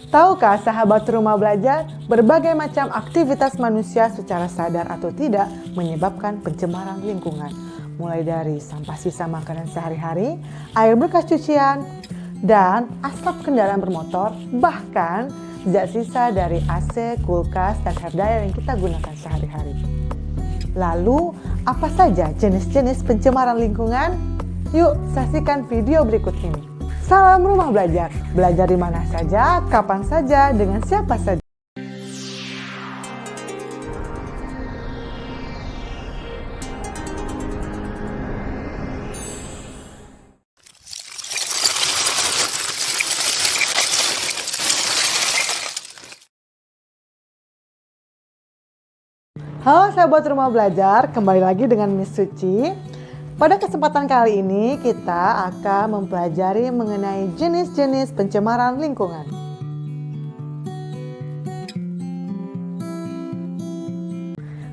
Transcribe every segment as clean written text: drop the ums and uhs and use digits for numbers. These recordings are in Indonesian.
Tahukah sahabat rumah belajar, berbagai macam aktivitas manusia secara sadar atau tidak menyebabkan pencemaran lingkungan. Mulai dari sampah sisa makanan sehari-hari, air bekas cucian, dan asap kendaraan bermotor, bahkan zat sisa dari AC, kulkas, dan hair dryer yang kita gunakan sehari-hari. Lalu, apa saja jenis-jenis pencemaran lingkungan? Yuk, saksikan video berikut ini. Salam rumah belajar, belajar di mana saja, kapan saja, dengan siapa saja. Halo sahabat rumah belajar, kembali lagi dengan Miss Suci. Pada kesempatan kali ini kita akan mempelajari mengenai jenis-jenis pencemaran lingkungan.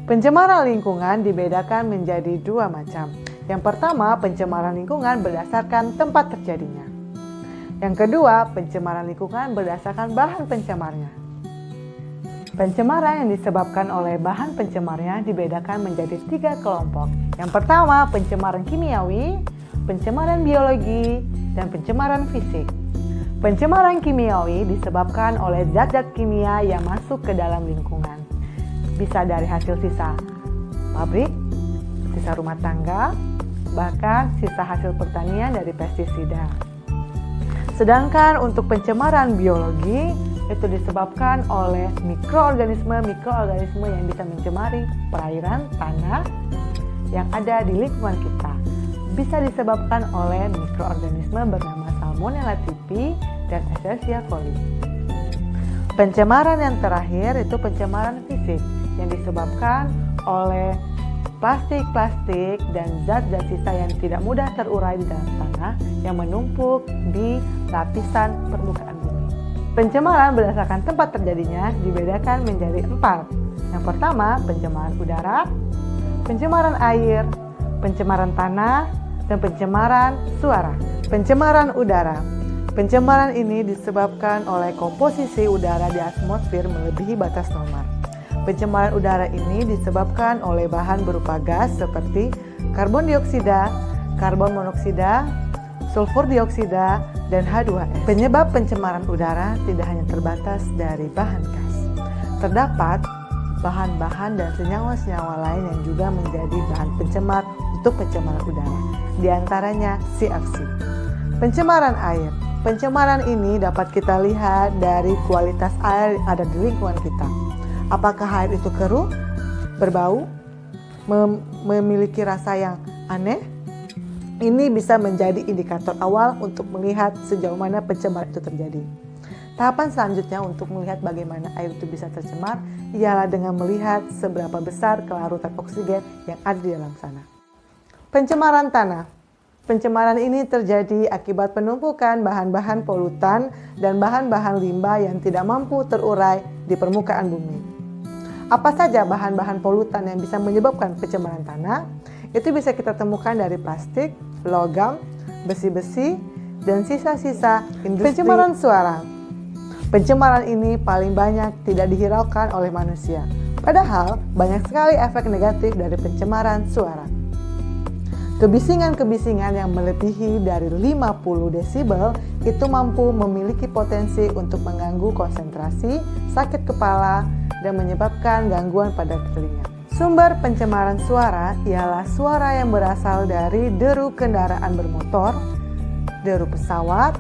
Pencemaran lingkungan dibedakan menjadi dua macam. Yang pertama, pencemaran lingkungan berdasarkan tempat terjadinya. Yang kedua, pencemaran lingkungan berdasarkan bahan pencemarnya. Pencemaran yang disebabkan oleh bahan pencemarnya dibedakan menjadi tiga kelompok. Yang pertama, pencemaran kimiawi, pencemaran biologi, dan pencemaran fisik. Pencemaran kimiawi disebabkan oleh zat-zat kimia yang masuk ke dalam lingkungan. Bisa dari hasil sisa pabrik, sisa rumah tangga, bahkan sisa hasil pertanian dari pestisida. Sedangkan untuk pencemaran biologi, itu disebabkan oleh mikroorganisme yang bisa mencemari perairan, tanah yang ada di lingkungan kita. Bisa disebabkan oleh mikroorganisme bernama Salmonella typhi dan Escherichia coli. Pencemaran yang terakhir itu pencemaran fisik yang disebabkan oleh plastik-plastik dan zat-zat sisa yang tidak mudah terurai di dalam tanah yang menumpuk di lapisan permukaan bumi. Pencemaran berdasarkan tempat terjadinya dibedakan menjadi 4. Yang pertama, pencemaran udara, pencemaran air, pencemaran tanah, dan pencemaran suara. Pencemaran udara. Pencemaran ini disebabkan oleh komposisi udara di atmosfer melebihi batas normal. Pencemaran udara ini disebabkan oleh bahan berupa gas seperti karbon dioksida, karbon monoksida, sulfur dioksida, dan H2S. Penyebab pencemaran udara tidak hanya terbatas dari bahan gas. Terdapat bahan-bahan dan senyawa-senyawa lain yang juga menjadi bahan pencemar untuk pencemaran udara. Di antaranya CO2. Pencemaran air. Pencemaran ini dapat kita lihat dari kualitas air yang ada di lingkungan kita. Apakah air itu keruh, berbau, memiliki rasa yang aneh? Ini bisa menjadi indikator awal untuk melihat sejauh mana pencemaran itu terjadi. Tahapan selanjutnya untuk melihat bagaimana air itu bisa tercemar ialah dengan melihat seberapa besar kelarutan oksigen yang ada di dalam sana. Pencemaran tanah. Pencemaran ini terjadi akibat penumpukan bahan-bahan polutan dan bahan-bahan limbah yang tidak mampu terurai di permukaan bumi. Apa saja bahan-bahan polutan yang bisa menyebabkan pencemaran tanah? Itu bisa kita temukan dari plastik, logam, besi-besi, dan sisa-sisa industri. Pencemaran suara. Pencemaran ini paling banyak tidak dihiraukan oleh manusia. Padahal banyak sekali efek negatif dari pencemaran suara. Kebisingan-kebisingan yang melebihi dari 50 desibel itu mampu memiliki potensi untuk mengganggu konsentrasi, sakit kepala, dan menyebabkan gangguan pada telinga. Sumber pencemaran suara ialah suara yang berasal dari deru kendaraan bermotor, deru pesawat,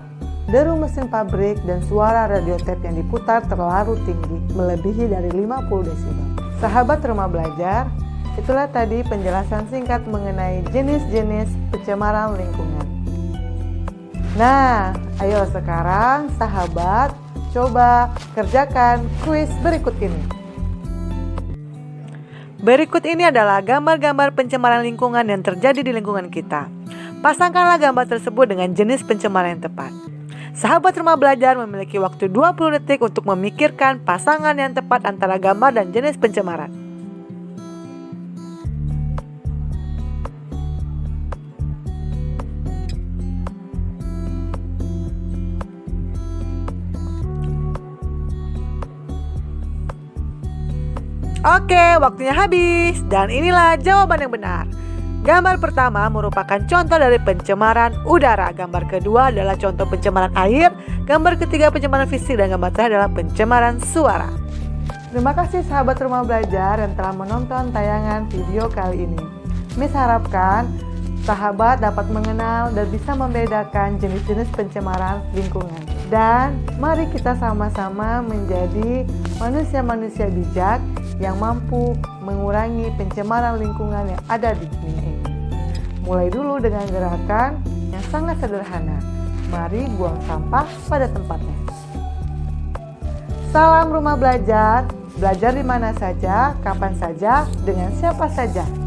deru mesin pabrik, dan suara radio tape yang diputar terlalu tinggi, melebihi dari 50 desibel. Sahabat rumah belajar, itulah tadi penjelasan singkat mengenai jenis-jenis pencemaran lingkungan. Nah, ayo sekarang sahabat, coba kerjakan kuis berikut ini. Berikut ini adalah gambar-gambar pencemaran lingkungan yang terjadi di lingkungan kita. Pasangkanlah gambar tersebut dengan jenis pencemaran yang tepat. Sahabat rumah belajar memiliki waktu 20 detik untuk memikirkan pasangan yang tepat antara gambar dan jenis pencemaran. Oke, waktunya habis. Dan inilah jawaban yang benar. Gambar pertama merupakan contoh dari pencemaran udara. Gambar kedua adalah contoh pencemaran air. Gambar ketiga pencemaran fisik. Dan gambar terakhir adalah pencemaran suara. Terima kasih sahabat Rumah Belajar yang telah menonton tayangan video kali ini. Miss harapkan sahabat dapat mengenal dan bisa membedakan jenis-jenis pencemaran lingkungan. Dan mari kita sama-sama menjadi manusia-manusia bijak yang mampu mengurangi pencemaran lingkungan yang ada di dunia ini. Mulai dulu dengan gerakan yang sangat sederhana. Mari buang sampah pada tempatnya. Salam Rumah Belajar, belajar di mana saja, kapan saja, dengan siapa saja.